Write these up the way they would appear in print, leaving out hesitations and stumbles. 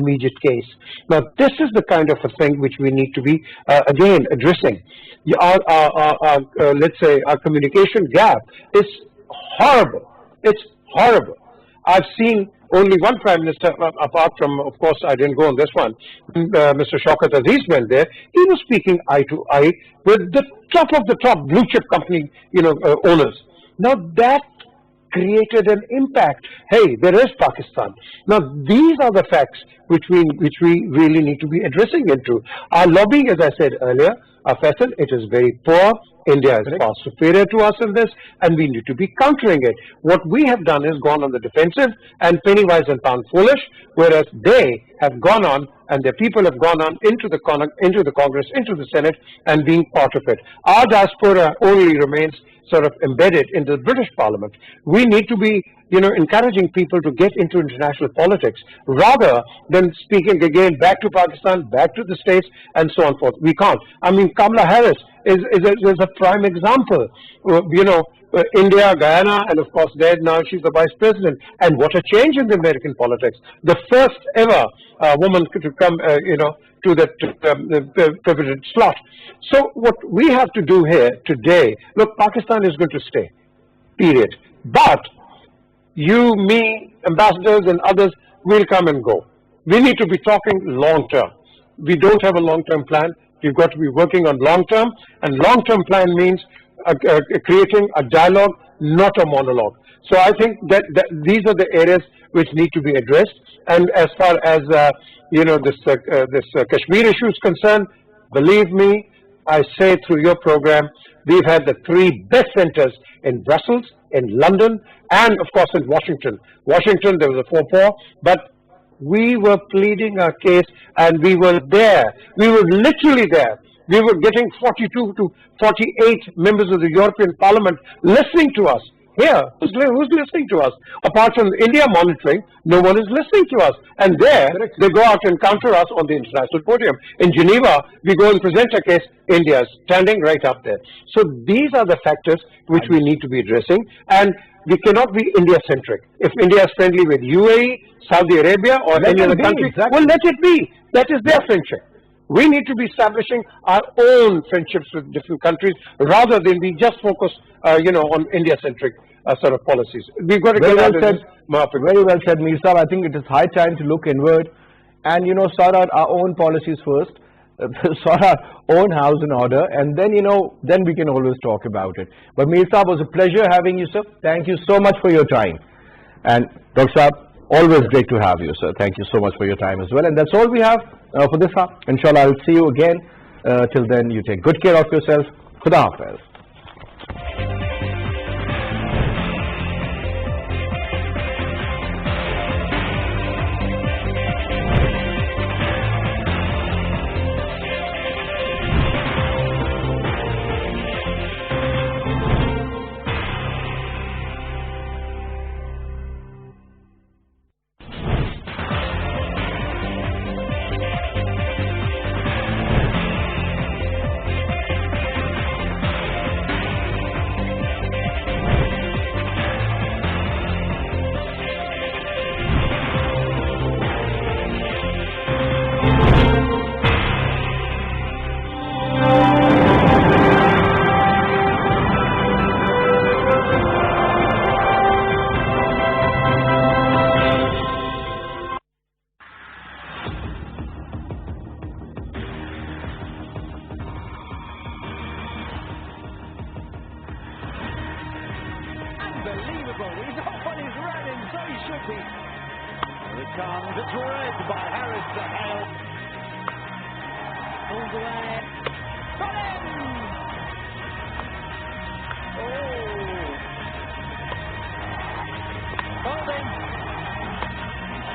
immediate case. Now, this is the kind of a thing which we need to be again addressing. Let's say our communication gap is horrible. It's horrible. I've seen only one prime minister, apart from, of course, I didn't go on this one. Mr. Shaukat Aziz went there. He was speaking eye to eye with the top of the top blue chip company, owners. Now that created an impact. Hey, there is Pakistan. Now these are the facts which we really need to be addressing into. Our lobbying, as I said earlier, Faisal, it is very poor. India is far superior to us in this, and we need to be countering it. What we have done is gone on the defensive and penny wise and pound foolish, whereas they have gone on and their people have gone on into the Congress, into the Senate, and being part of it. Our diaspora only remains sort of embedded into the British Parliament. We need to be, encouraging people to get into international politics rather than speaking again back to Pakistan, back to the States, and so on forth. We can't. I mean, Kamala Harris is a prime example. India, Guyana, and of course there now she's the vice president. And what a change in the American politics. The first ever woman to come, to the privileged slot. So what we have to do here today, look, Pakistan is going to stay, period. But you, me, ambassadors and others will come and go. We need to be talking long term. We don't have a long-term plan. We've got to be working on long-term, and long-term plan means creating a dialogue, not a monologue. So I think that these are the areas which need to be addressed. And as far as this Kashmir issue is concerned, believe me, I say through your program, we've had the 3 best centers in Brussels, in London, and of course in Washington. Washington, there was a 4-4, but we were pleading our case, and we were there. We were literally there. We were getting 42 to 48 members of the European Parliament listening to us. Here, who's listening to us? Apart from India monitoring, no one is listening to us. And there, they go out and counter us on the international podium. In Geneva, we go and present a case, India is standing right up there. So these are the factors which we need to be addressing. And we cannot be India-centric. If India is friendly with UAE, Saudi Arabia, or any other country, well, let it be. That is their friendship. We need to be establishing our own friendships with different countries rather than be just focused, on India-centric sort of policies. We've got to get out of this. Very well said, Mir Sahib. I think it is high time to look inward and, sort out our own policies first, sort our own house in order, and then, then we can always talk about it. But Mir Sahib, it was a pleasure having you, sir. Thank you so much for your time. And Dr. Sahib, always great to have you, sir. Thank you so much for your time as well. And that's all we have for this hour. Inshallah, I'll see you again. Till then, you take good care of yourself. Khuda Hafiz. Unbelievable. He's off on his run, and so he should be. Here it comes. It's read by Harris to Hale. All the way. Got him! Oh! Hold him!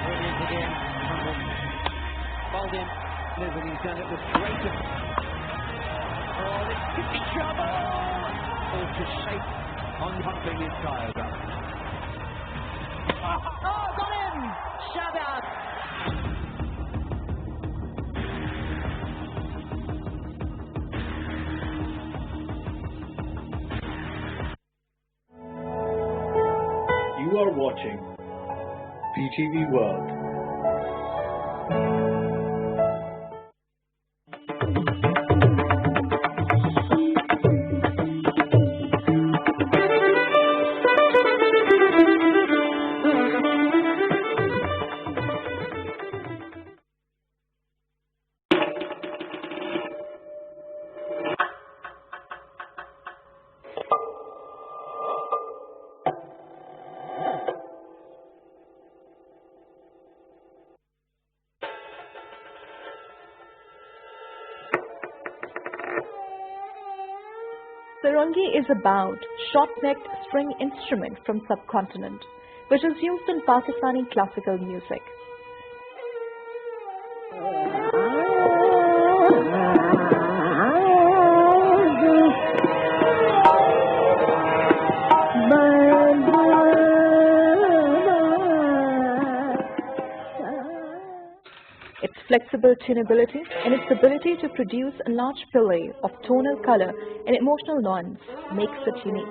Brilliant again. Hold him. Nobody's done it with greater. Oh, this could be trouble! Oh, to shake on pumping his tyres up. Oh, got him! Shut up! You are watching PTV World. Sarangi is a bowed, short-necked string instrument from subcontinent, which is used in Pakistani classical music. Its flexible tunability and its ability to produce a large play of tonal color and emotional nuance makes it unique.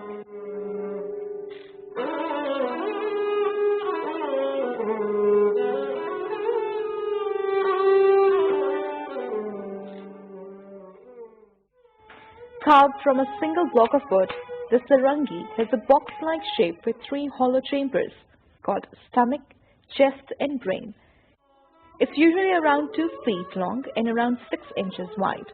Carved from a single block of wood, the sarangi has a box-like shape with three hollow chambers called stomach, chest and brain. It's usually around 2 feet long and around 6 inches wide.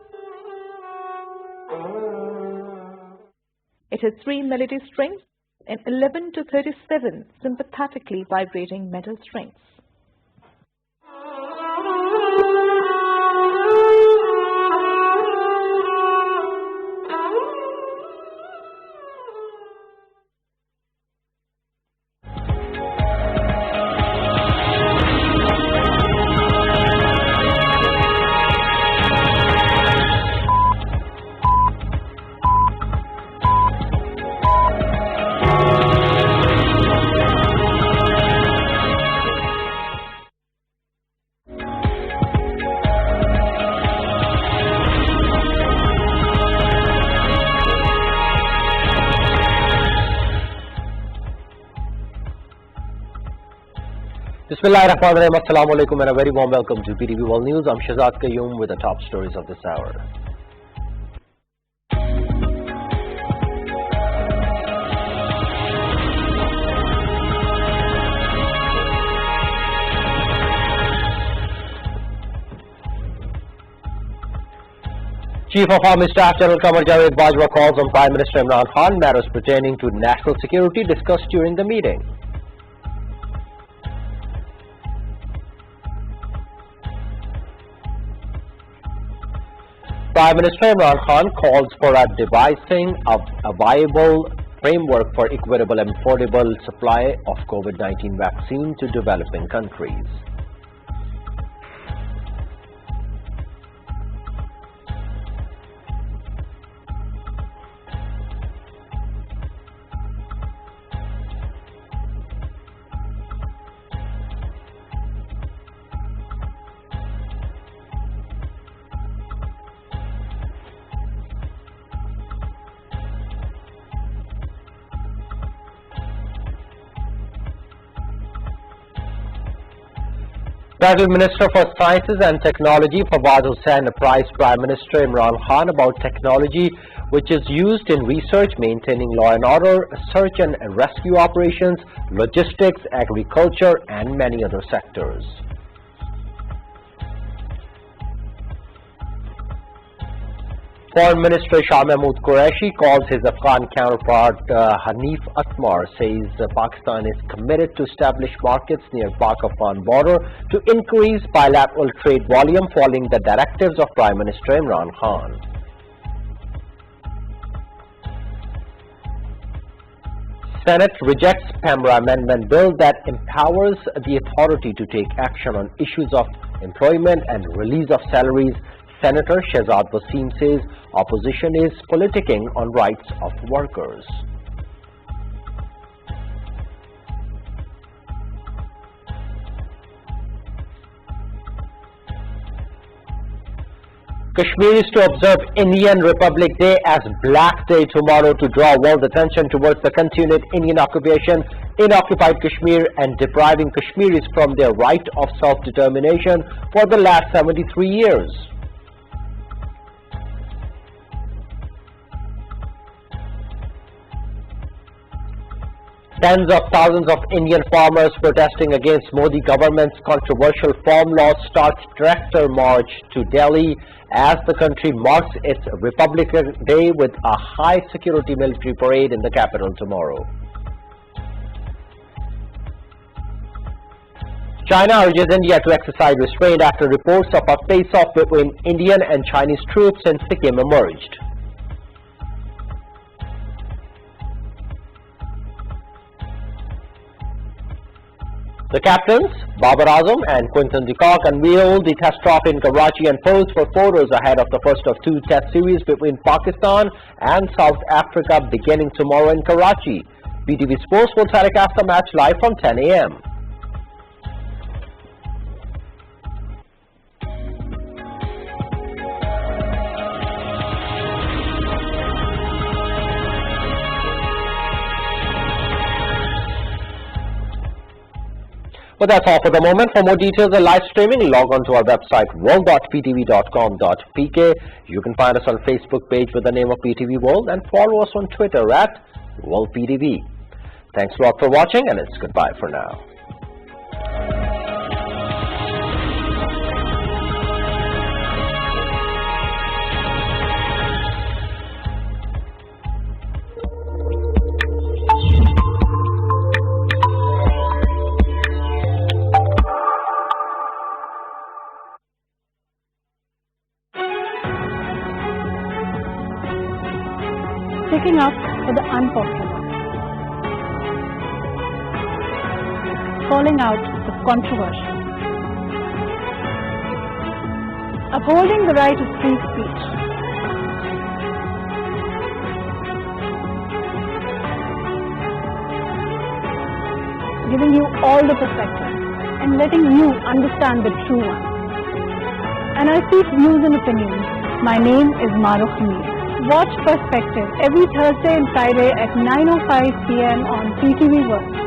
It has 3 melody strings and 11 to 37 sympathetically vibrating metal strings. Bismillahirrahmanirrahim. Assalamu alaikum and a very warm welcome to PTV World News. I'm Shahzad Qayyum with the top stories of this hour. Chief of Army Staff General Qamar Javed Bajwa calls on Prime Minister Imran Khan. Matters pertaining to national security discussed during the meeting. Prime Minister Imran Khan calls for a devising of a viable framework for equitable and affordable supply of COVID-19 vaccine to developing countries. Private Minister for Sciences and Technology Fawad Hussain apprised Prime Minister Imran Khan about technology which is used in research, maintaining law and order, search and rescue operations, logistics, agriculture and many other sectors. Foreign Minister Shah Mahmood Qureshi calls his Afghan counterpart Hanif Atmar, says Pakistan is committed to establish markets near Pak-Afghan border to increase bilateral trade volume following the directives of Prime Minister Imran Khan. Senate rejects PEMRA amendment bill that empowers the authority to take action on issues of employment and release of salaries. Senator Shehzad Wasim says opposition is politicking on rights of workers. Kashmir is to observe Indian Republic Day as Black Day tomorrow to draw world attention towards the continued Indian occupation in occupied Kashmir and depriving Kashmiris from their right of self-determination for the last 73 years. Tens of thousands of Indian farmers protesting against Modi government's controversial farm law start tractor march to Delhi as the country marks its Republic Day with a high security military parade in the capital tomorrow. China urges India to exercise restraint after reports of a face-off between Indian and Chinese troops in Sikkim emerged. The captains, Babar Azam and Quinton de Kock, unveiled the test trophy in Karachi and posed for photos ahead of the first of two test series between Pakistan and South Africa beginning tomorrow in Karachi. PTV Sports will telecast the match live from 10 a.m. But that's all for the moment. For more details and live streaming, log on to our website world.ptv.com.pk. You can find us on Facebook page with the name of PTV World and follow us on Twitter at WorldPTV. Thanks a lot for watching, and it's goodbye for now. Sticking up for the unpopular, calling out the controversial, upholding the right of free speech, giving you all the perspectives and letting you understand the true one. And I speak views and opinions. My name is Farrukh. Watch Perspective every Thursday and Friday at 9:05 p.m. on PTV World.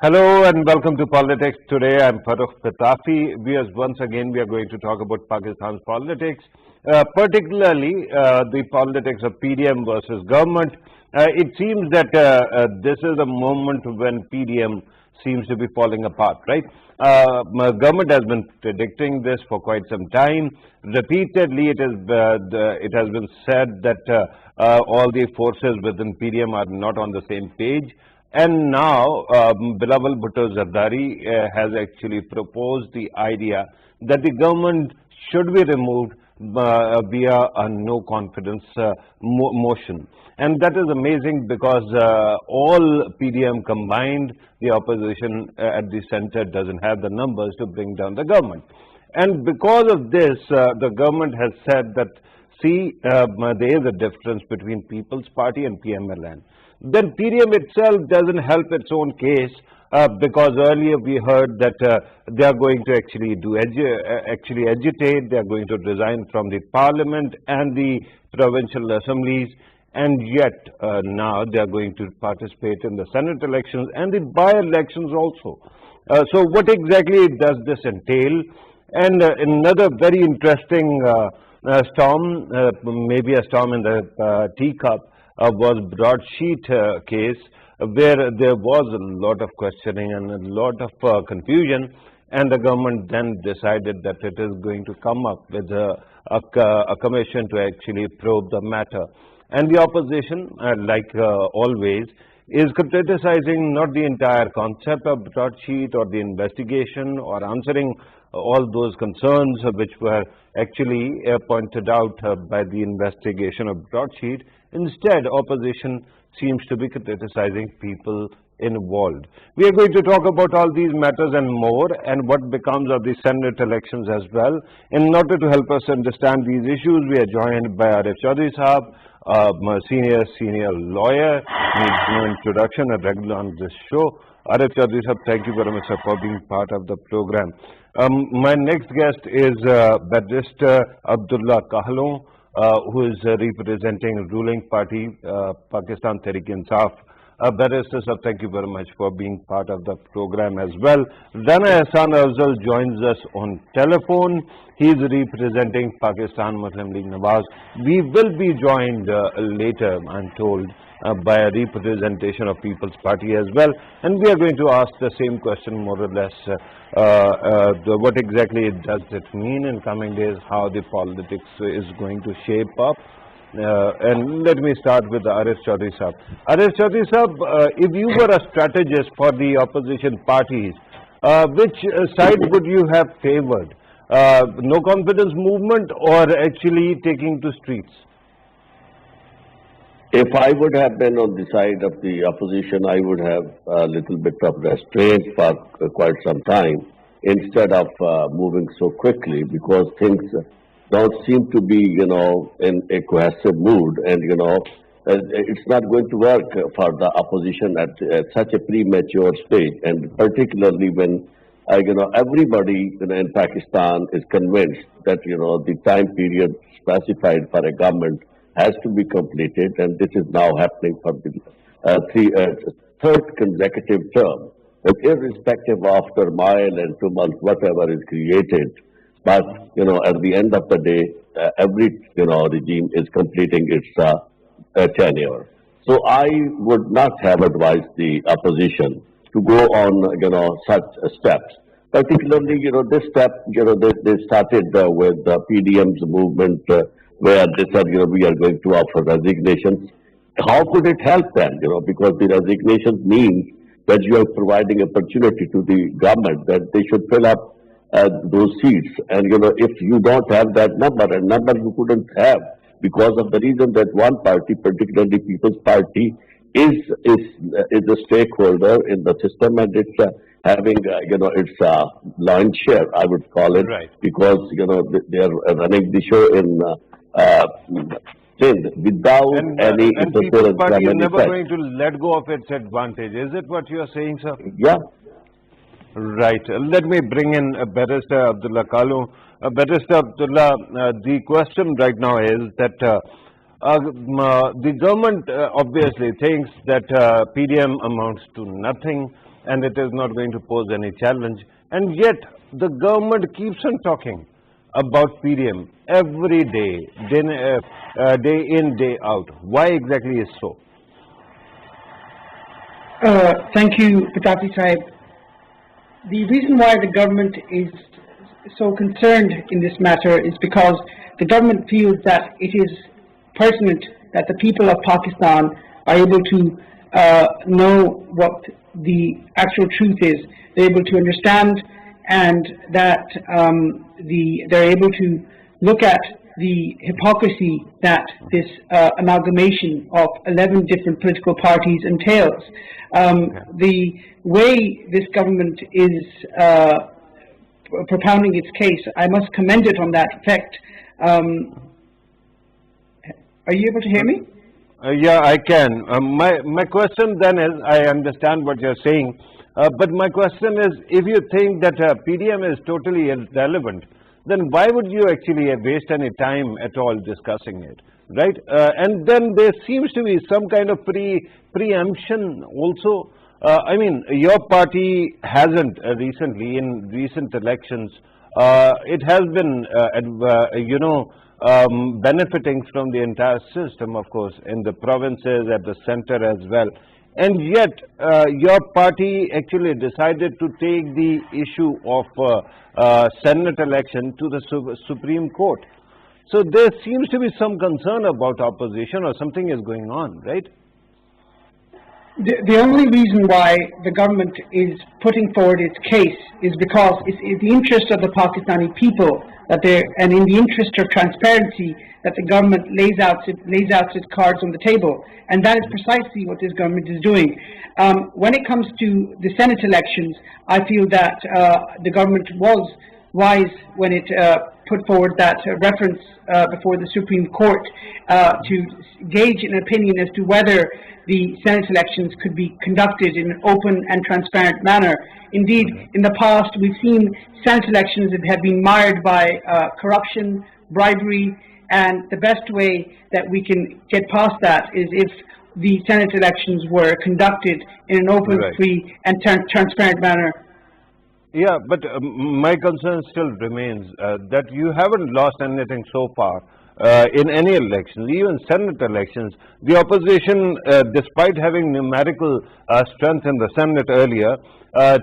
Hello and welcome to Politics Today. I'm Farrukh Pitafi. Once again, we are going to talk about Pakistan's politics, particularly the politics of PDM versus government. It seems that this is a moment when PDM seems to be falling apart, right? Government has been predicting this for quite some time. Repeatedly, it has been said that all the forces within PDM are not on the same page. And now, Bilawal Bhutto Zardari has actually proposed the idea that the government should be removed via a no confidence motion. And that is amazing because all PDM combined, the opposition at the center doesn't have the numbers to bring down the government. And because of this, the government has said that, see, there is a difference between People's Party and PMLN. Then PDM itself doesn't help its own case because earlier we heard that they are going to actually agitate, they are going to resign from the parliament and the provincial assemblies, and yet now they are going to participate in the Senate elections and the by-elections also. So what exactly does this entail? And another very interesting storm, maybe a storm in the teacup, was broadsheet case where there was a lot of questioning and a lot of confusion, and the government then decided that it is going to come up with a commission to actually probe the matter. And the opposition, like always, is criticizing not the entire concept of broadsheet or the investigation or answering all those concerns which were actually pointed out by the investigation of broadsheet. Instead, opposition seems to be criticizing people involved. We are going to talk about all these matters and more, and what becomes of the Senate elections as well. In order to help us understand these issues, we are joined by Arif Chaudhry Sahab, senior lawyer. Needs no introduction, a regular on this show. Arif Chaudhry Sahab, thank you very much for being part of the program. My next guest is Barrister Abdullah Kahlon, who is representing ruling party Pakistan Tehreek-e-Insaf. Barrister Sahab, thank you very much for being part of the program as well. Rana Ehsan Afzal joins us on telephone. He is representing Pakistan Muslim League Nawaz. We will be joined later, I'm told, by a representation of People's Party as well. And we are going to ask the same question more or less. What exactly does it mean in coming days, how the politics is going to shape up? And let me start with Arif Chaudhry Sahab. Arif Chaudhry Sahab, if you were a strategist for the opposition parties, which side would you have favored? No confidence movement or actually taking to streets? If I would have been on the side of the opposition, I would have a little bit of restraint for quite some time instead of moving so quickly, because things don't seem to be, in a cohesive mood, and, it's not going to work for the opposition at such a premature stage, and particularly when, everybody in Pakistan is convinced that, the time period specified for a government has to be completed, and this is now happening for the third consecutive term. But irrespective of turmoil and tumult, whatever is created, but at the end of the day, every regime is completing its tenure. So I would not have advised the opposition to go on such steps. Particularly, this step, they started with the PDM's movement, where they said, we are going to offer resignations. How could it help them? Because the resignations means that you are providing opportunity to the government that they should fill up those seats. And, if you don't have that number, a number you couldn't have because of the reason that one party, particularly People's Party, is a stakeholder in the system, and it's having, its lion share, I would call it, right, because, they are running the show in without any People's interference Party from is any never side. going to let go of its advantage. Is it what you are saying, sir? Yeah. Right. Let me bring in Barrister Abdullah Kahlon. Barrister Abdullah, the question right now is that the government obviously thinks that PDM amounts to nothing. and it is not going to pose any challenge. And yet, the government keeps on talking about PDM every day, day in, day out. Why exactly is so? Thank you, Pitafi Sahib. The reason why the government is so concerned in this matter is because the government feels that it is pertinent that the people of Pakistan are able to know what the actual truth is. They're able to understand, and that they're able to look at the hypocrisy that this amalgamation of 11 different political parties entails. The way this government is propounding its case, I must commend it on that effect. Are you able to hear me? Yeah, I can. My question then is, I understand what you're saying, but my question is, if you think that PDM is totally irrelevant, then why would you actually waste any time at all discussing it, right? And then there seems to be some kind of preemption also. I mean, your party hasn't recently, in recent elections, it has been, benefiting from the entire system, of course, in the provinces, at the center as well. And yet, your party actually decided to take the issue of Senate election to the Supreme Court. So there seems to be some concern about opposition, or something is going on, right? The only reason why the government is putting forward its case is because it's in the interest of the Pakistani people and in the interest of transparency that the government lays out its cards on the table, and that is precisely what this government is doing. When it comes to the Senate elections, I feel that the government was wise when it put forward that reference before the Supreme Court to gauge an opinion as to whether the Senate elections could be conducted in an open and transparent manner. Indeed, in the past, we've seen Senate elections that have been mired by corruption, bribery, and the best way that we can get past that is if the Senate elections were conducted in an open, free, and transparent manner. Yeah, but my concern still remains that you haven't lost anything so far in any elections, even Senate elections. The opposition, despite having numerical strength in the Senate earlier,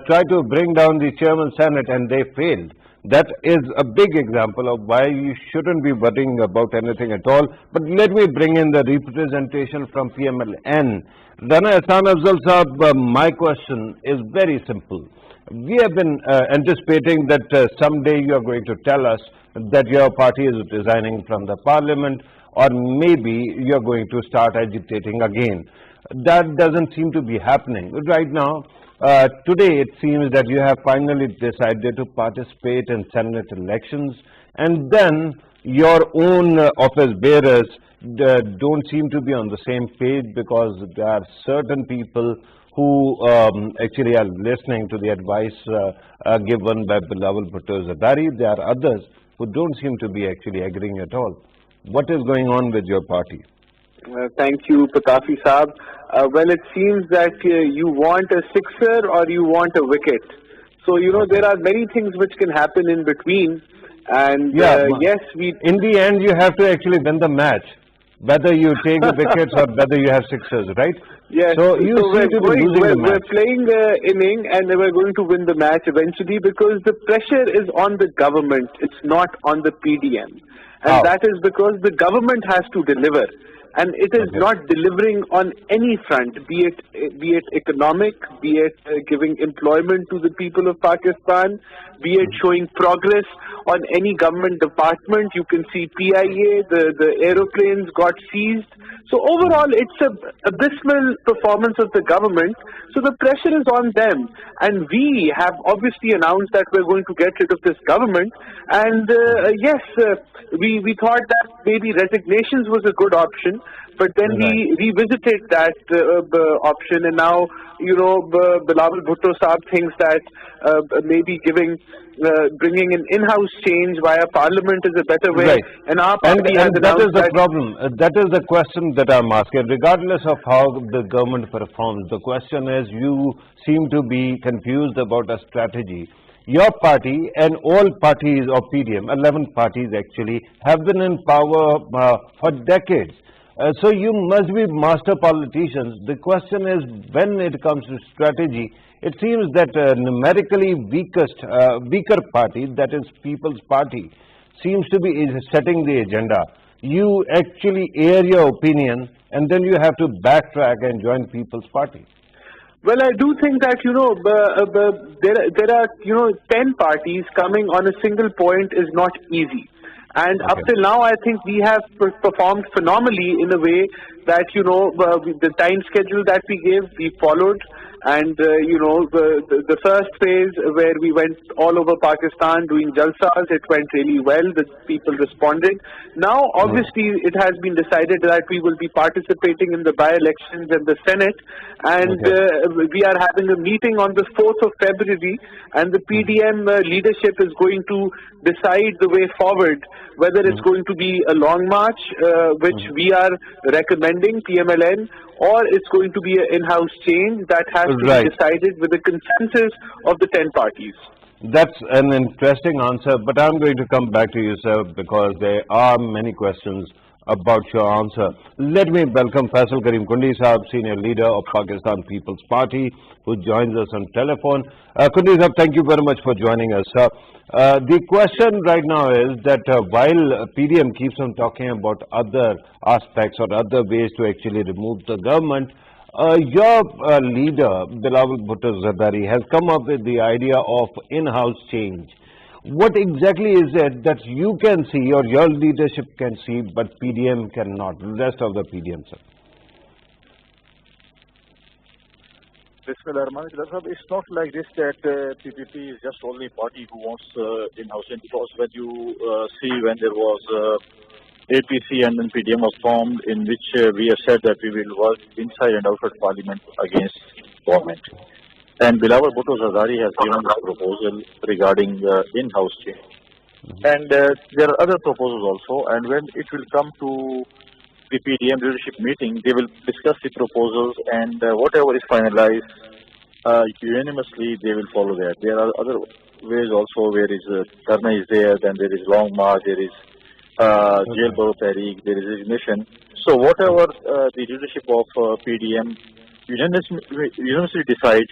tried to bring down the chairman Senate, and they failed. That is a big example of why you shouldn't be worrying about anything at all. But let me bring in the representation from PMLN. Rana Ehsan Afzal Saab, my question is very simple. We have been anticipating that someday you are going to tell us that your party is resigning from the parliament, or maybe you are going to start agitating again. That doesn't seem to be happening right now. Today it seems that you have finally decided to participate in Senate elections, and then your own office bearers don't seem to be on the same page, because there are certain people who actually are listening to the advice given by Bilawal Bhutto Zardari. There are others who don't seem to be actually agreeing at all. What is going on with your party? Thank you, Pitafi Saab. Well, it seems that you want a sixer or you want a wicket. So, you know, there are many things which can happen in between. And yes, in the end, you have to actually win the match, whether you take the wickets or whether you have sixers, right? Yes. So you seem to be losing the match. We're playing the inning, and we're going to win the match eventually, because the pressure is on the government. It's not on the PDM. And that is because the government has to deliver. And it is not delivering on any front, be it economic, be it giving employment to the people of Pakistan, be it showing progress on any government department. You can see PIA, the aeroplanes got seized. So overall, it's a abysmal performance of the government. So the pressure is on them. And we have obviously announced that we're going to get rid of this government. And yes, we thought that maybe resignations was a good option. but then we revisited that option, and now, Bilawal Bhutto Saab thinks that maybe bringing an in-house change via parliament is a better way, and our party has that is announced the problem. That is the question that I'm asking. Regardless of how the government performs, the question is, you seem to be confused about a strategy. Your party and all parties of PDM, 11 parties actually, have been in power for decades. So you must be master politicians. The question is, when it comes to strategy, it seems that numerically weaker party, that is People's Party, seems to be setting the agenda. You actually air your opinion, and then you have to backtrack and join People's Party. Well, I do think that, there are, 10 parties coming on a single point is not easy. And up till now, I think we have performed phenomenally in a way that, the time schedule that we gave, we followed. And, the first phase where we went all over Pakistan doing jalsas, it went really well. The people responded. Now, obviously, it has been decided that we will be participating in the by-elections and the Senate. And we are having a meeting on the 4th of February. And the PDM leadership is going to decide the way forward, whether it's going to be a long march, which we are recommending, PMLN, or it's going to be an in-house change that has to be decided with the consensus of the 10 parties. That's an interesting answer, but I'm going to come back to you, sir, because there are many questions about your answer. Let me welcome Faisal Karim Kundi Sahab, Senior Leader of Pakistan People's Party, who joins us on telephone. Kundi Sahab, thank you very much for joining us, sir. The question right now is that while PDM keeps on talking about other aspects or other ways to actually remove the government, your leader, Bilawal Bhutto Zardari, has come up with the idea of in-house change. What exactly is it that you can see or your leadership can see but PDM cannot, the rest of the PDM, sir? It's not like this that PPP is just only party who wants in-house change, because when you see when there was APC and then PDM was formed, in which we have said that we will work inside and outside parliament against government. And Bilawal Bhutto Zardari has given this proposal regarding in-house change. And there are other proposals also, and when it will come to the PDM leadership meeting, they will discuss the proposals, and whatever is finalized unanimously, they will follow that. There are other ways also where Dharna is there, then there is long march, there is jail baro tahreek, there is resignation. So whatever the leadership of PDM unanimously decide,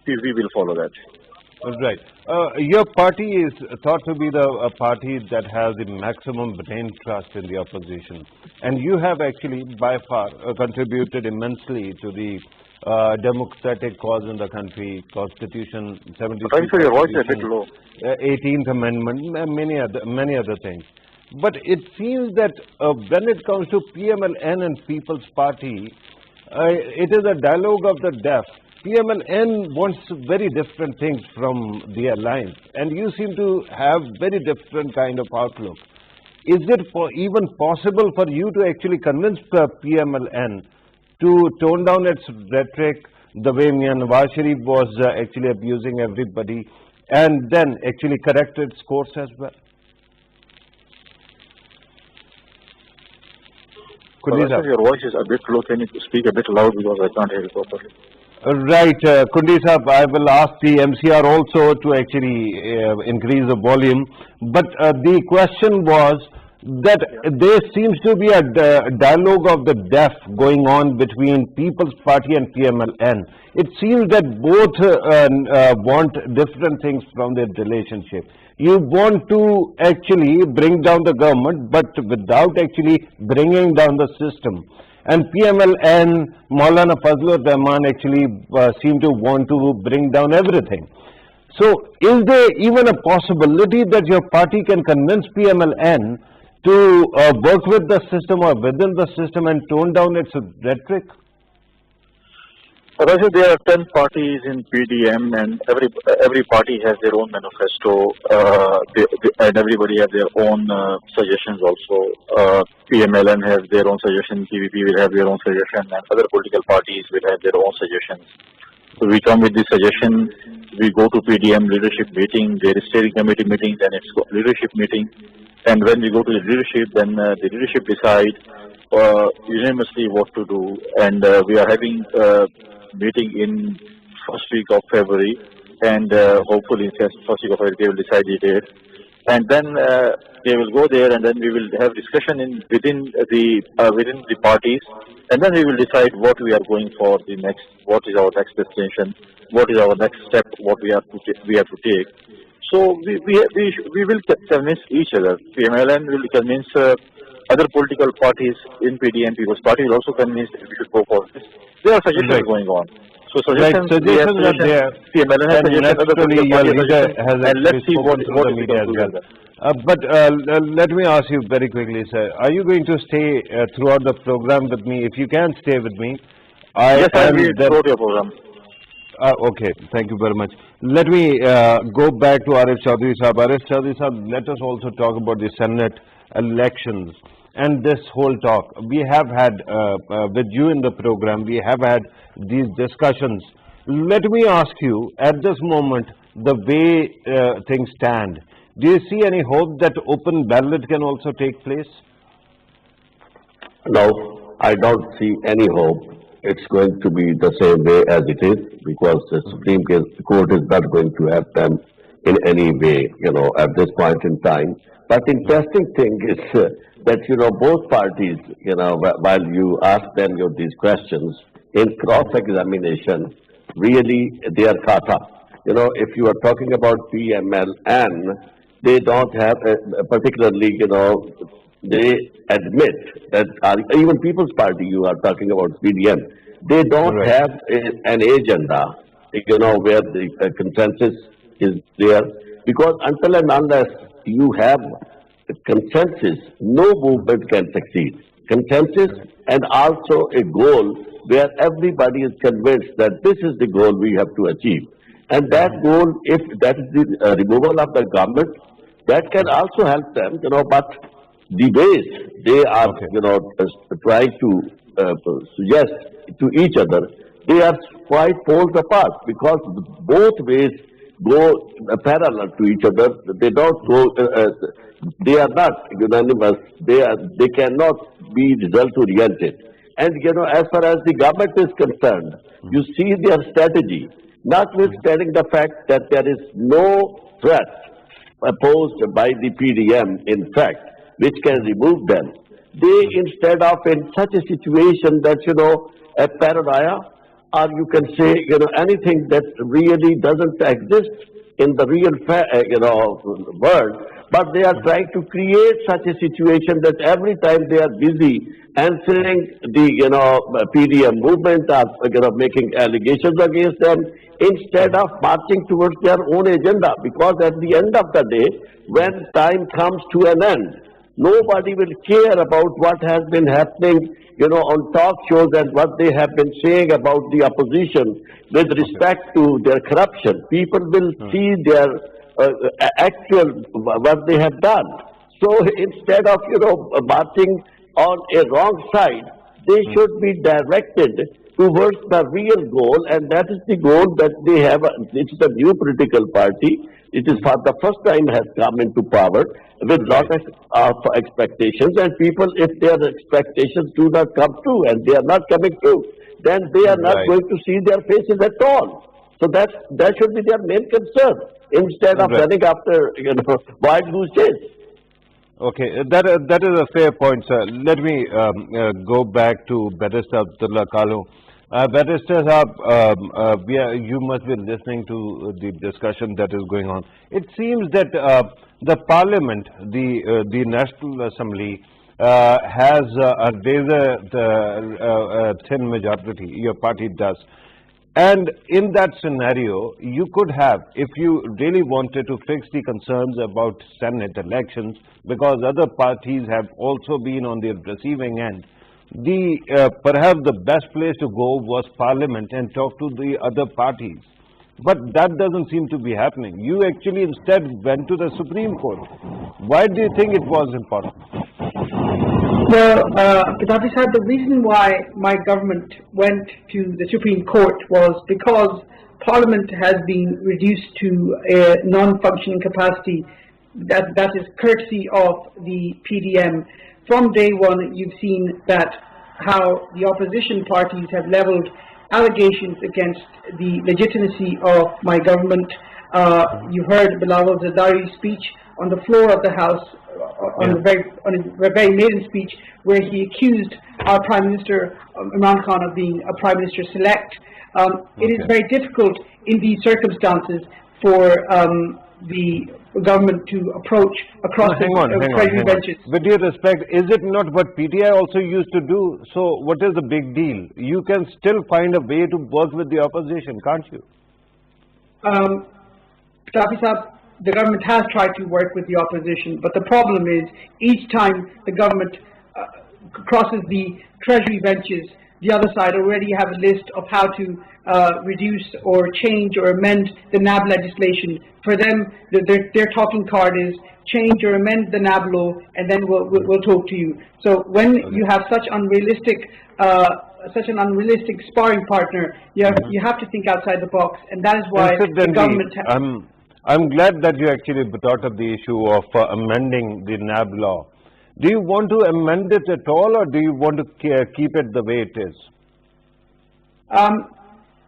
we will follow that. Right. Your party is thought to be the party that has the maximum brain trust in the opposition. And you have actually by far contributed immensely to the democratic cause in the country, Constitution, 73, your voice is a bit low. 18th Amendment, many other things. But it seems that when it comes to PMLN and People's Party, it is a dialogue of the deaf. PMLN wants very different things from the alliance, and you seem to have very different kind of outlook. Is it even possible for you to actually convince PMLN to tone down its rhetoric, the way Mian Nawaz Sharif was actually abusing everybody, and then actually correct its course as well? Your voice is a bit low. Can you speak a bit loud, because I can't hear you properly? Right, Kundi Sahab, I will ask the MCR also to actually increase the volume. But the question was that there seems to be a dialogue of the deaf going on between People's Party and PMLN. It seems that both want different things from their relationship. You want to actually bring down the government, but without actually bringing down the system. And PMLN, Maulana Fazlur Rahman actually seem to want to bring down everything. So is there even a possibility that your party can convince PMLN to work with the system or within the system and tone down its rhetoric? Raju, there are 10 parties in PDM, and every party has their own manifesto, and everybody has their own suggestions also. PMLN has their own suggestion, PVP will have their own suggestion, and other political parties will have their own suggestions. So we come with this suggestion, we go to PDM leadership meeting, there is steering committee meeting, then it's leadership meeting, and when we go to the leadership, then the leadership decide unanimously what to do, and we are having meeting in first week of February, and hopefully in first week of February they will decide the date, and then they will go there, and then we will have discussion within the parties, and then we will decide what we are going for the next, what is our next destination, what is our next step, what we have to take. So we will convince each other. PMLN will convince other political parties in PDM. People's Party will also convince that we should go for this. There are suggestions going on. So suggestions are there. PMLN has suggestions, other political parties have suggestions, and let's see what we can do together. But let me ask you very quickly, sir. Are you going to stay throughout the program with me? If you can stay with me, yes, I will throughout your program. Okay, thank you very much. Let me go back to Arif Chaudhry Sahab. Arif Chaudhry Sahab, let us also talk about the Senate elections and this whole talk. We have had, with you in the program, we have had these discussions. Let me ask you, at this moment, the way things stand, do you see any hope that open ballot can also take place? No, I don't see any hope. It's going to be the same way as it is, because the Supreme Court is not going to help them in any way, at this point in time. But interesting thing is that, both parties, while you ask them these questions, in cross-examination, really they are caught up. If you are talking about PMLN, they don't have, particularly, they admit that even People's Party, you are talking about PDM, they don't have an agenda, where the consensus is there. Because until and unless you have consensus, no movement can succeed. Consensus and also a goal where everybody is convinced that this is the goal we have to achieve. And that goal, if that is the removal of the government, that can also help them, but the ways they are, trying to suggest to each other, they are quite poles apart, because both ways go parallel to each other. They don't go, they are not unanimous. They cannot be result-oriented. And, as far as the government is concerned, you see their strategy, notwithstanding the fact that there is no threat posed by the PDM, in fact, which can remove them. They, instead of in such a situation that, a paranoia, or you can say, anything that really doesn't exist in the real, world, but they are trying to create such a situation that every time they are busy answering the, PDM movement, or, making allegations against them, instead of marching towards their own agenda. Because at the end of the day, when time comes to an end, nobody will care about what has been happening, on talk shows and what they have been saying about the opposition with respect to their corruption. People will see their actual, what they have done. So instead of, marching on a wrong side, they should be directed towards the real goal, and that is the goal that they have. It's the new political party. It is for the first time has come into power with lot of expectations, and people, if their expectations do not come true, and they are not coming true, then they are not going to see their faces at all. So that should be their main concern, instead of running after, wild goose chase. Okay, that is a fair point, sir. Let me go back to Barrister Abdullah Kalu. Barrister Sahab, you must be listening to the discussion that is going on. It seems that the Parliament, the National Assembly, has a razor thin majority. Your party does. And in that scenario, you could have, if you really wanted to fix the concerns about Senate elections, because other parties have also been on the receiving end, perhaps the best place to go was Parliament and talk to the other parties. But that doesn't seem to be happening. You actually instead went to the Supreme Court. Why do you think it was important? Well, Pitafi said the reason why my government went to the Supreme Court was because Parliament has been reduced to a non-functioning capacity that is courtesy of the PDM. From day one, you've seen that how the opposition parties have leveled allegations against the legitimacy of my government. You heard Bilal Zardari's speech on the floor of the House, on a very maiden speech, where he accused our Prime Minister Imran Khan of being a Prime Minister select. It is very difficult in these circumstances for the government to approach across the treasury benches. With due respect, is it not what PTI also used to do? So what is the big deal? You can still find a way to work with the opposition, can't you? Pitafi Sahab, the government has tried to work with the opposition, but the problem is each time the government crosses the treasury benches, the other side already have a list of how to reduce or change or amend the NAB legislation. For them, their talking card is change or amend the NAB law, and then we'll talk to you. So when you have such an unrealistic sparring partner, you have to think outside the box, and that is why the government. I'm glad that you actually brought up the issue of amending the NAB law. Do you want to amend it at all, or do you want to keep it the way it is?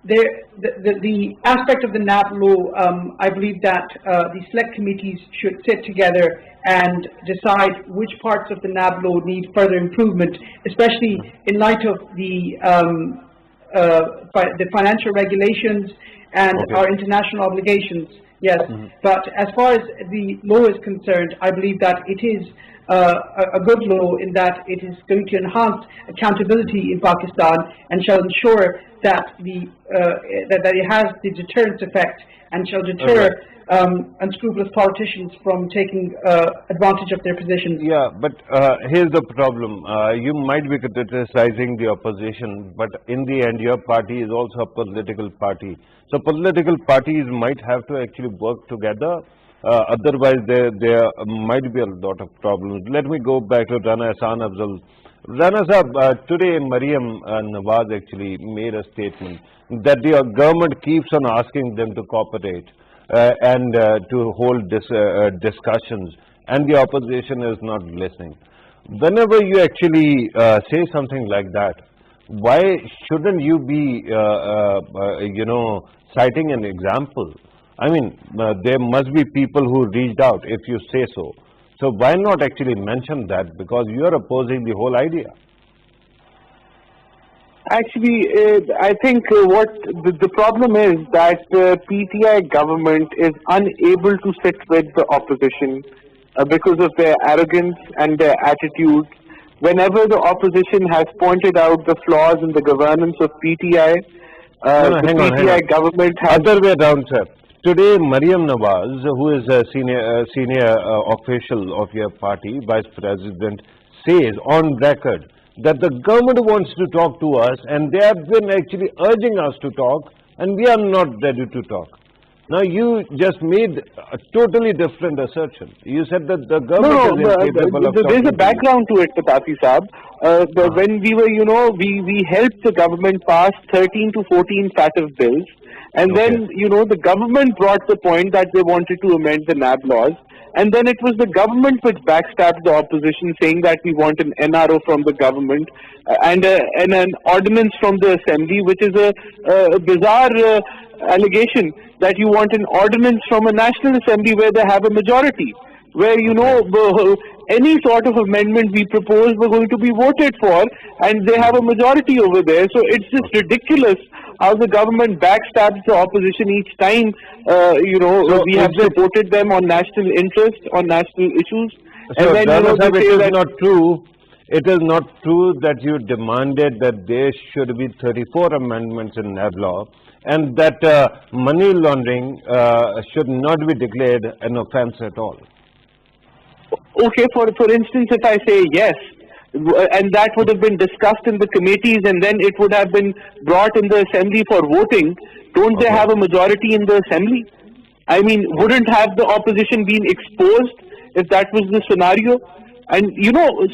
The aspect of the NAB law, I believe that the select committees should sit together and decide which parts of the NAB law need further improvement, especially in light of the financial regulations and our international obligations. Yes, but as far as the law is concerned, I believe that it is a good law in that it is going to enhance accountability in Pakistan and shall ensure that that it has the deterrence effect and shall deter unscrupulous politicians from taking advantage of their positions. Yeah, but here's the problem. You might be criticizing the opposition, but in the end, your party is also a political party. So political parties might have to actually work together. Otherwise, there might be a lot of problems. Let me go back to Rana Ehsan Afzal. Rana Sahab, today Mariam Nawaz actually made a statement that the government keeps on asking them to cooperate and to hold discussions, and the opposition is not listening. Whenever you actually say something like that, why shouldn't you be, citing an example? I mean, there must be people who reached out if you say so. So why not actually mention that? Because you are opposing the whole idea. Actually, I think what the problem is that the PTI government is unable to sit with the opposition because of their arrogance and their attitude. Whenever the opposition has pointed out the flaws in the governance of PTI, PTI government has... Other way around, sir. Today, Mariam Nawaz, who is a senior official of your party, Vice President, says on record that the government wants to talk to us and they have been actually urging us to talk and we are not ready to talk. Now, you just made a totally different assertion. You said that the government is incapable of talking. There's a background to it, Pitafi Sahab. When we were, we helped the government pass 13 to 14 FATF bills. And then, the government brought the point that they wanted to amend the NAB laws. And then it was the government which backstabbed the opposition, saying that we want an NRO from the government and an ordinance from the assembly, which is a bizarre allegation that you want an ordinance from a national assembly where they have a majority, where, any sort of amendment we propose we're going to be voted for, and they have a majority over there. So it's just ridiculous how the government backstabs the opposition each time. We have supported them on national interest, on national issues. So, and then, it is not true that you demanded that there should be 34 amendments in NAB law, and that money laundering should not be declared an offense at all. Okay, for instance, if I say yes, and that would have been discussed in the committees, and then it would have been brought in the assembly for voting. Don't they have a majority in the assembly? I mean, wouldn't have the opposition been exposed if that was the scenario? And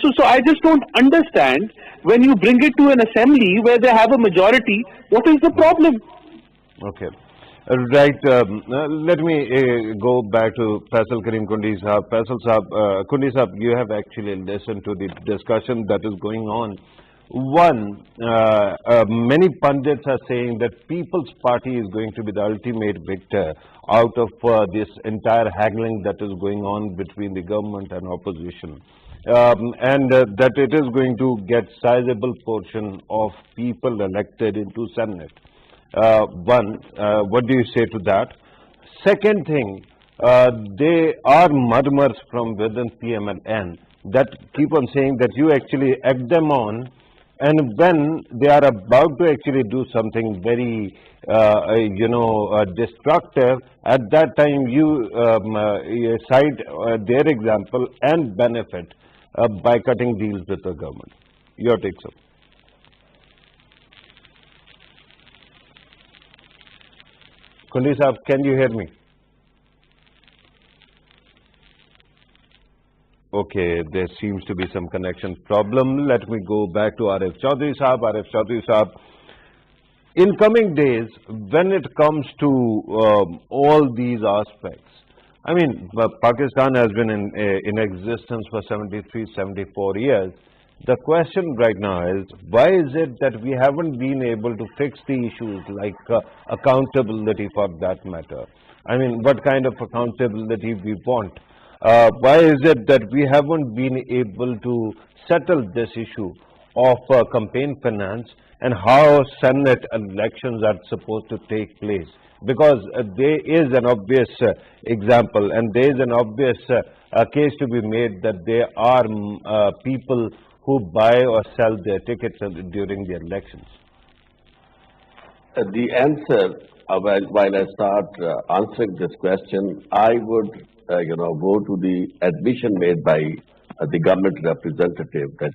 so I just don't understand, when you bring it to an assembly where they have a majority, what is the problem? Okay. Right. Let me go back to Faisal Karim Kundi Sahab. Faisal Sahab, Kundi Sahab, you have actually listened to the discussion that is going on. One, many pundits are saying that People's Party is going to be the ultimate victor out of this entire haggling that is going on between the government and opposition. And that it is going to get sizable portion of people elected into Senate. One, what do you say to that? Second thing, they are murmurs from within PMLN that keep on saying that you actually egg them on, and when they are about to actually do something very, destructive, at that time you cite their example and benefit by cutting deals with the government. Your take, sir. Kundi Sahab, can you hear me? Okay, there seems to be some connection problem. Let me go back to Arif Chaudhry Sahab. Arif Chaudhry Sahab, in coming days, when it comes to all these aspects, I mean, Pakistan has been in existence for 73, 74 years. The question right now is, why is it that we haven't been able to fix the issues like accountability for that matter? I mean, what kind of accountability we want? Why is it that we haven't been able to settle this issue of campaign finance and how Senate elections are supposed to take place? Because there is an obvious example, and there is an obvious case to be made that there are people who buy or sell their tickets during the elections. The answer, while I start answering this question, I would, go to the admission made by the government representative that,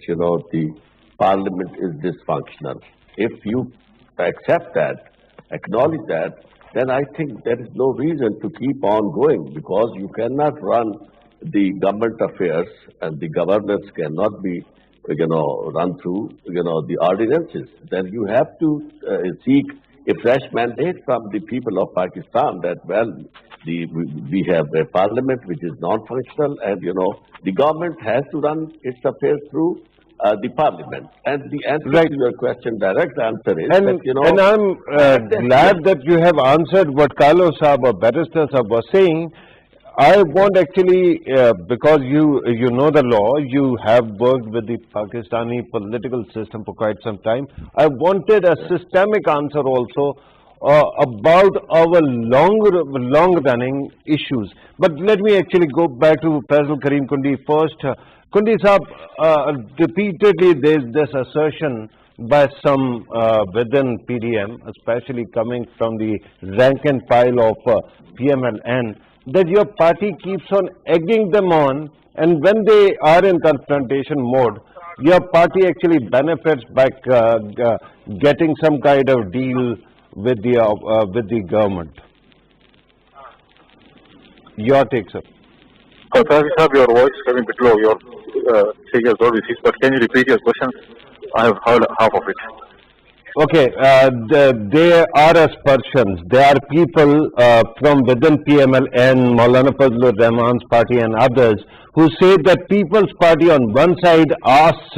the parliament is dysfunctional. If you accept that, acknowledge that, then I think there is no reason to keep on going, because you cannot run the government affairs and the governance cannot be, run through, the ordinances. Then you have to seek a fresh mandate from the people of Pakistan that, well, we have a parliament which is non-functional, and, the government has to run its affairs through the parliament. And the answer to your question, direct answer is that, And I'm glad that you have answered what Carlos Saab or Barrister Saab was saying. I want actually, because you know the law, you have worked with the Pakistani political system for quite some time. I wanted a systemic answer also about our long-running issues. But let me actually go back to Faisal Karim Kundi first. Kundi Saab, repeatedly there is this assertion by some within PDM, especially coming from the rank and file of PMLN, that your party keeps on egging them on, and when they are in confrontation mode, your party actually benefits by getting some kind of deal with the government. Your take, sir. Sir, your voice is coming a bit low. Your figures are received, but can you repeat your question? I have heard half of it. Okay, there are aspersions. There are people from within PMLN, Maulana Fazlur Rahman's party and others who say that People's Party on one side asks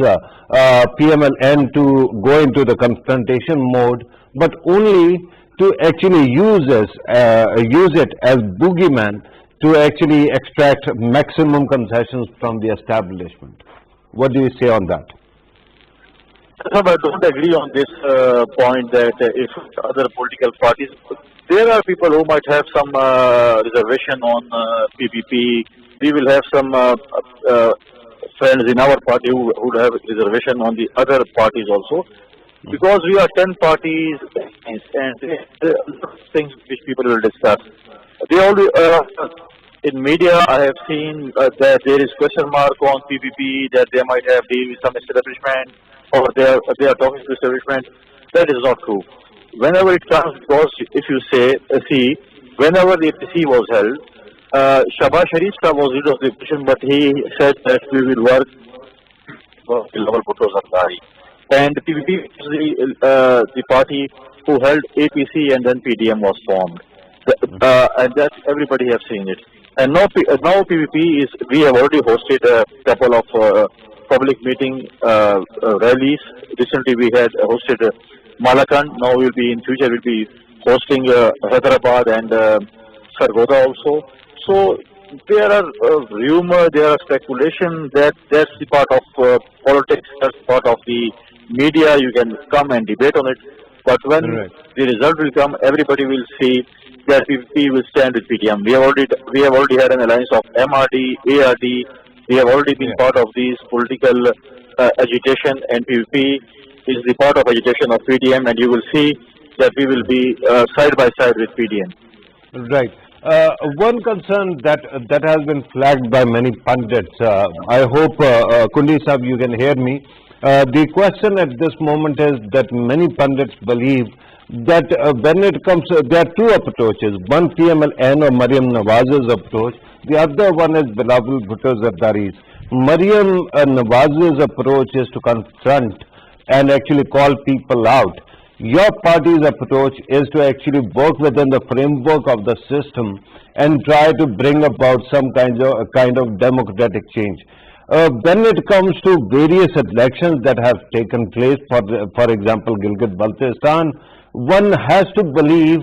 PMLN to go into the confrontation mode, but only to actually use it as boogeyman to actually extract maximum concessions from the establishment. What do you say on that? I don't agree on this point that if other political parties, there are people who might have some reservation on PPP. We will have some friends in our party who would have reservation on the other parties also. Because we are 10 parties and there are things which people will discuss. They already, in media, I have seen that there is question mark on PPP, that they might have deal with some establishment, or they are talking to establishment. That is not true. Whenever it comes, because if you see, whenever the APC was held, Shahbaz Sharif Sahab was leader of the opposition, but he said that we will work for Bilawal Bhutto Zardari. And the PPP was the party who held APC, and then PDM was formed. And that everybody have seen it. And now PPP is, we have already hosted a couple of public meeting rallies. Recently we had hosted Malakan. Now we'll be, in future we'll be hosting Hyderabad and Sargodha also. So there are rumor, there are speculation that that's the part of politics, that's part of the media. You can come and debate on it. But when the result will come, everybody will see that PPP will stand with PDM. We have already had an alliance of MRD, ARD. We have already been part of these political agitation, and PPP is the part of agitation of PDM, and you will see that we will be side by side with PDM. Right. One concern that has been flagged by many pundits, I hope, Kundi Sahab, you can hear me. The question at this moment is that many pundits believe that when it comes, there are two approaches. One, PMLN or Maryam Nawaz's approach. The other one is Bilawal Bhutto Zardari's. Maryam Nawaz's approach is to confront and actually call people out. Your party's approach is to actually work within the framework of the system and try to bring about some kind of democratic change. When it comes to various elections that have taken place, for example, Gilgit-Baltistan, one has to believe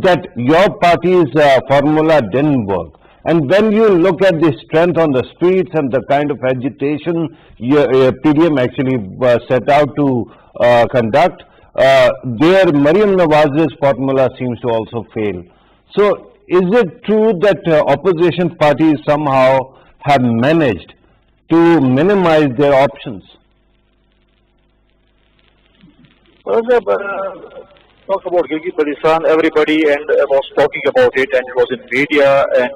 that your party's formula didn't work. And when you look at the strength on the streets and the kind of agitation PDM actually set out to conduct, there Maryam Nawaz's formula seems to also fail. So is it true that opposition parties somehow have managed to minimize their options? Talk about Gilgit-Baltistan, everybody and was talking about it, and it was in media, and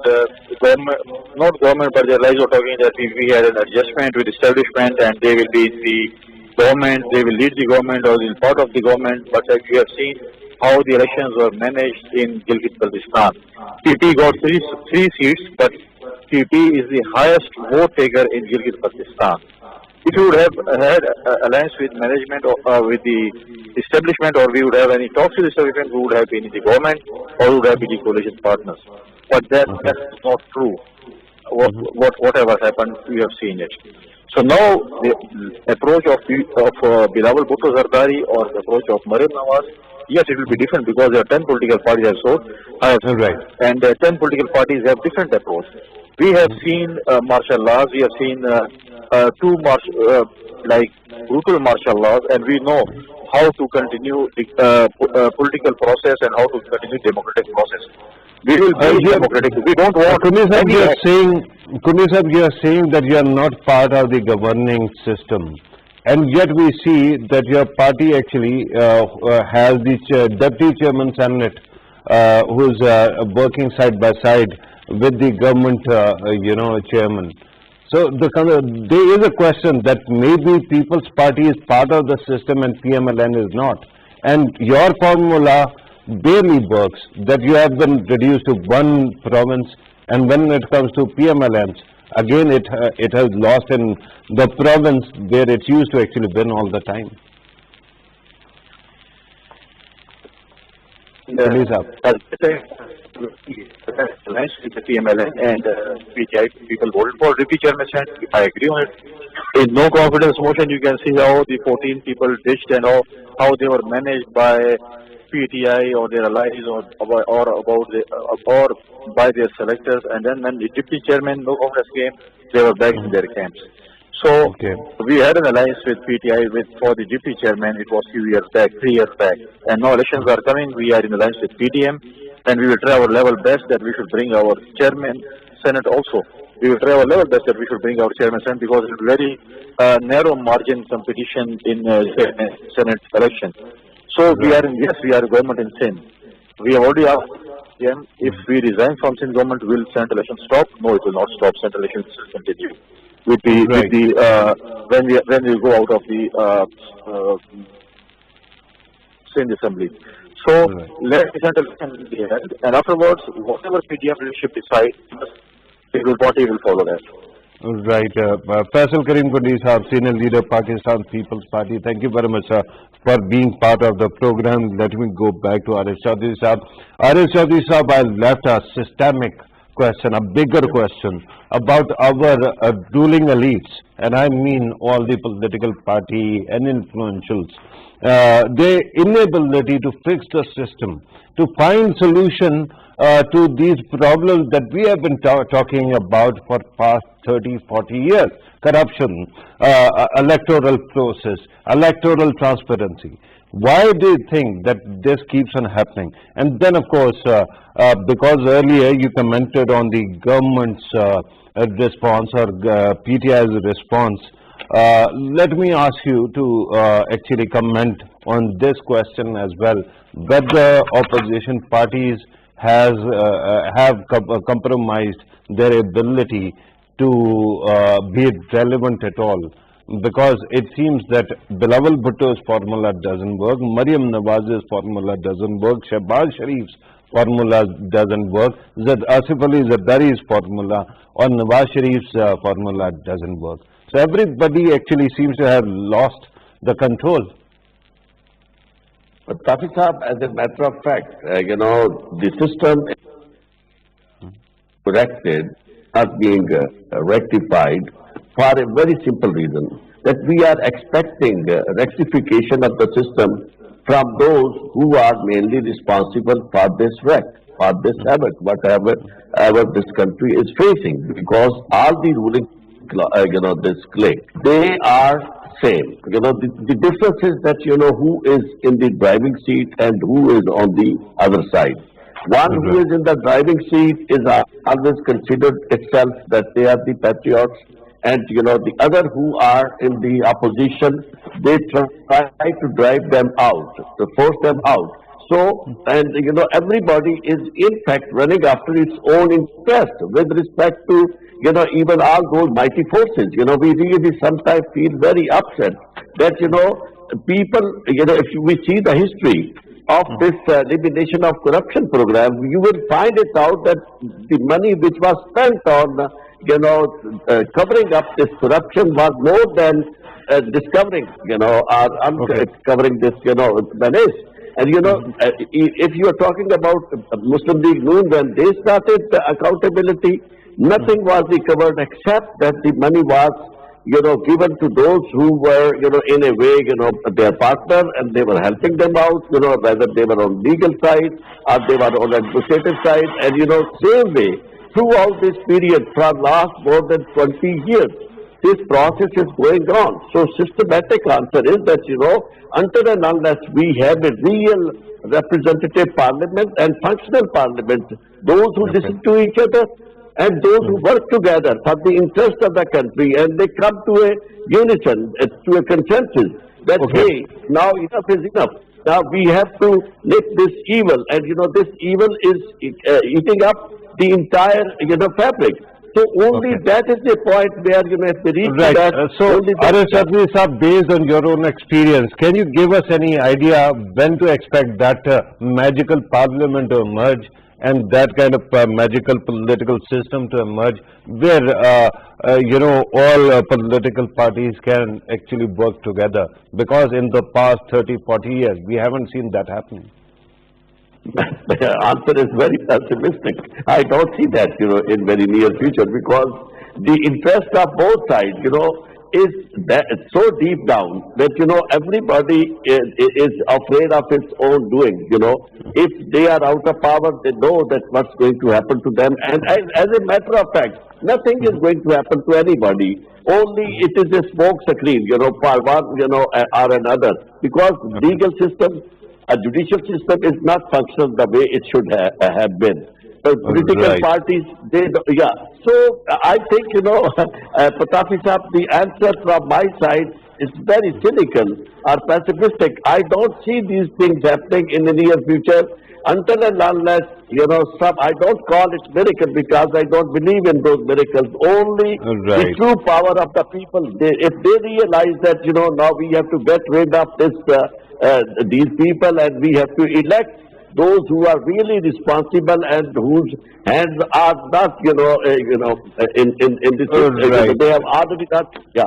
government, not government, but the allies were talking that we had an adjustment with establishment, and they will be in the government, they will lead the government or will be part of the government. But as you have seen how the elections were managed in Gilgit-Baltistan, PP got three seats, but PP is the highest vote taker in Gilgit-Baltistan. If you would have had alliance with management or with the establishment, or we would have any talks with the establishment, we would have been in the government or would have been the coalition partners. But that's not true. Whatever happened, we have seen it. So now the approach of Bilawal Bhutto Zardari or the approach of Maryam Nawaz, yes, it will be different because there are 10 political parties and 10 political parties have different approach. We have seen martial laws, we have seen two brutal martial laws, and we know how to continue the political process and how to continue democratic process. We will be democratic. We don't want Kundi Sahab, you are saying that you are not part of the governing system, and yet we see that your party actually has the deputy chairman Senate who is working side by side with the government, chairman. So there is a question that maybe People's Party is part of the system and PMLN is not. And your formula barely works, that you have been reduced to one province, and when it comes to PMLN, again it has lost in the province where it used to actually win all the time. Alliance with the PMLN and PTI, people voted for deputy chairman. I agree on it. In no confidence motion, you can see how the 14 people ditched and how they were managed by PTI or their allies or by their selectors. And then when the deputy chairman, no confidence came, they were back in their camps. So we had an alliance with PTI for the deputy chairman. It was 3 years back. And now elections are coming. We are in alliance with PDM, and we will try our level best that we should bring our chairman Senate also. We will try our level best that we should bring our chairman Senate because it's a very narrow margin competition in Senate election. So we are we are a government in sin. We have already asked PDM, if we resign from Sindh government, will Senate election stop? No, it will not stop. Senate elections will continue. With the when we go out of the Sindh Assembly. So let the Senate election be held, and afterwards, whatever PDM leadership decides, the party will follow that. Right. Faisal Karim Kundi Sahab, Senior Leader, Pakistan People's Party. Thank you very much, sir, for being part of the program. Let me go back to Arif Chaudhry Sahab. Arif Chaudhry Sahab, I left a systemic question, a bigger question about our ruling elites, and I mean all the political party and influentials. Their inability to fix the system, to find solution to these problems that we have been talking about for past 30, 40 years. Corruption, electoral process, electoral transparency. Why do you think that this keeps on happening? And then, of course, because earlier you commented on the government's response or PTI's response, let me ask you to actually comment on this question as well. Whether opposition parties have compromised their ability to be relevant at all, because it seems that Bilawal Bhutto's formula doesn't work, Maryam Nawaz's formula doesn't work, Shehbaz Sharif's formula doesn't work, Asif Ali Zardari's formula or Nawaz Sharif's formula doesn't work. So everybody actually seems to have lost the control. But Tafi Saab, as a matter of fact, the system is corrected, not being rectified for a very simple reason, that we are expecting rectification of the system from those who are mainly responsible for this wreck, for this havoc, whatever this country is facing, because all the ruling, this clique, they are same. The difference is that, who is in the driving seat and who is on the other side. One who is in the driving seat is always considered itself that they are the patriots, and the other who are in the opposition, they try to drive them out, to force them out. So, and everybody is in fact running after its own interest with respect to even all those mighty forces. We really sometimes feel very upset that people, if we see the history of this elimination of corruption program, you will find it out that the money which was spent on covering up this corruption was more than discovering or uncovering this menace. And if you are talking about Muslim League Noon, when they started the accountability, nothing was recovered except that the money was given to those who were, in a way, their partner, and they were helping them out, whether they were on legal side or they were on administrative side. And, same way, throughout this period, from last more than 20 years, this process is going on. So systematic answer is that, until and unless we have a real representative parliament and functional parliament, those who listen to each other, and those who work together for the interest of the country, and they come to a unison, to a consensus that, hey, now enough is enough. Now we have to lift this evil, and this evil is eating up the entire fabric. So only that is the point where if they reach that. So Arif Chaudhry Sahab, based on your own experience, can you give us any idea when to expect that magical parliament to emerge, and that kind of magical political system to emerge, where all political parties can actually work together? Because in the past 30, 40 years, we haven't seen that happening. The answer is very pessimistic. I don't see that, in very near future, because the interest of both sides, is that so deep down that, everybody is afraid of its own doing, If they are out of power, they know that what's going to happen to them. And as a matter of fact, nothing is going to happen to anybody. Only it is a smoke screen, for one, or another. Because legal system, a judicial system is not functional the way it should have been. So political parties, So I think, Pitafi Saab, the answer from my side is very cynical or pessimistic. I don't see these things happening in the near future. until and unless, I don't call it miracle because I don't believe in those miracles. Only the Right. true power of the people. If they realize that, now we have to get rid of these people and we have to elect those who are really responsible and whose hands are not, in this, Right. they have already got, yeah.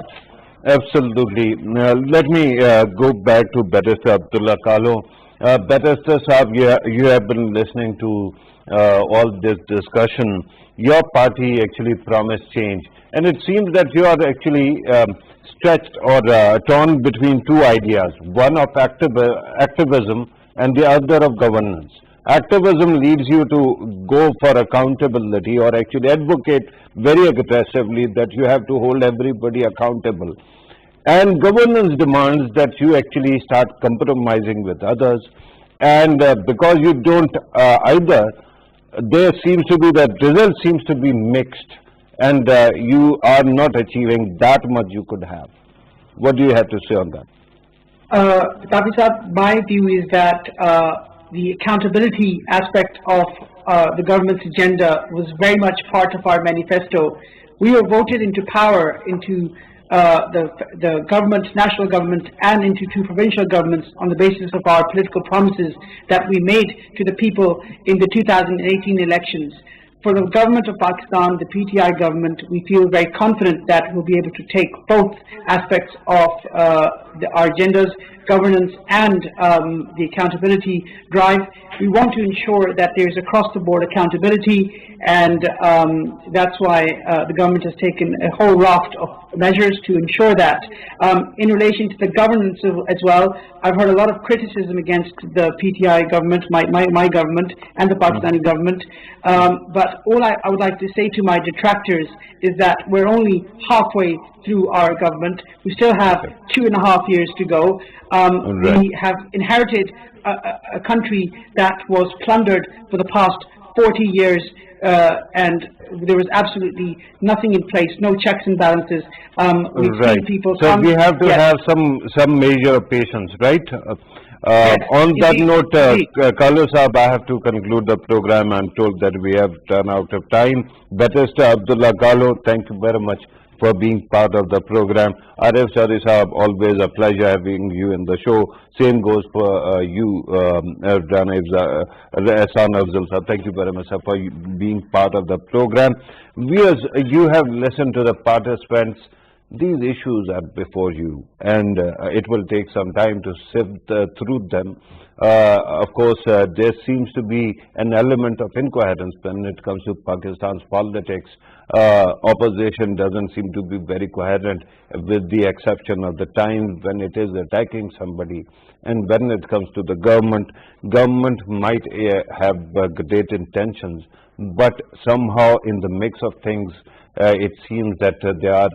Absolutely. Let me go back to Barrister Abdullah Kalo. Barrister Saab, you have been listening to all this discussion. Your party actually promised change, and it seems that you are actually stretched or torn between two ideas, one of activism and the other of governance. Activism leads you to go for accountability or actually advocate very aggressively that you have to hold everybody accountable. And governance demands that you actually start compromising with others. And because you don't either, there seems to be the result seems to be mixed, and you are not achieving that much you could have. What do you have to say on that? Pitafi Saab, my view is that the accountability aspect of the government's agenda was very much part of our manifesto. We were voted into power, into the government, national government, and into two provincial governments on the basis of our political promises that we made to the people in the 2018 elections. For the government of Pakistan, the PTI government, we feel very confident that we'll be able to take both aspects of our agendas, governance and the accountability drive. We want to ensure that there's across-the-board accountability, and that's why the government has taken a whole raft of measures to ensure that. In relation to the governance as well, I've heard a lot of criticism against the PTI government, my government, and the Pakistani government. But all I would like to say to my detractors is that we're only halfway through our government. We still have 2.5 years to go. We have inherited a country that was plundered for the past 40 years, and there was absolutely nothing in place, no checks and balances. We've seen people so we have to have some measure of patience, right? On that note, Kalo Saab, I have to conclude the program. I'm told that we have run out of time. Barrister Abdullah Kalo, thank you very much for being part of the program. Arif Sari Saab, always a pleasure having you in the show. Same goes for you, Ehsan Afzal Saab. Thank you very much sir, for being part of the program. Viewers, you have listened to the participants. These issues are before you, and it will take some time to sift through them. Of course, there seems to be an element of incoherence when it comes to Pakistan's politics. Opposition doesn't seem to be very coherent, with the exception of the time when it is attacking somebody. And when it comes to the government might have great intentions, but somehow in the mix of things, it seems that there are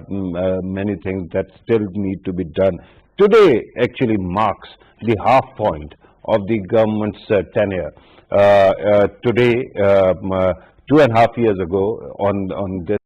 many things that still need to be done. Today actually marks the half point of the government's tenure. Today, 2.5 years ago, on this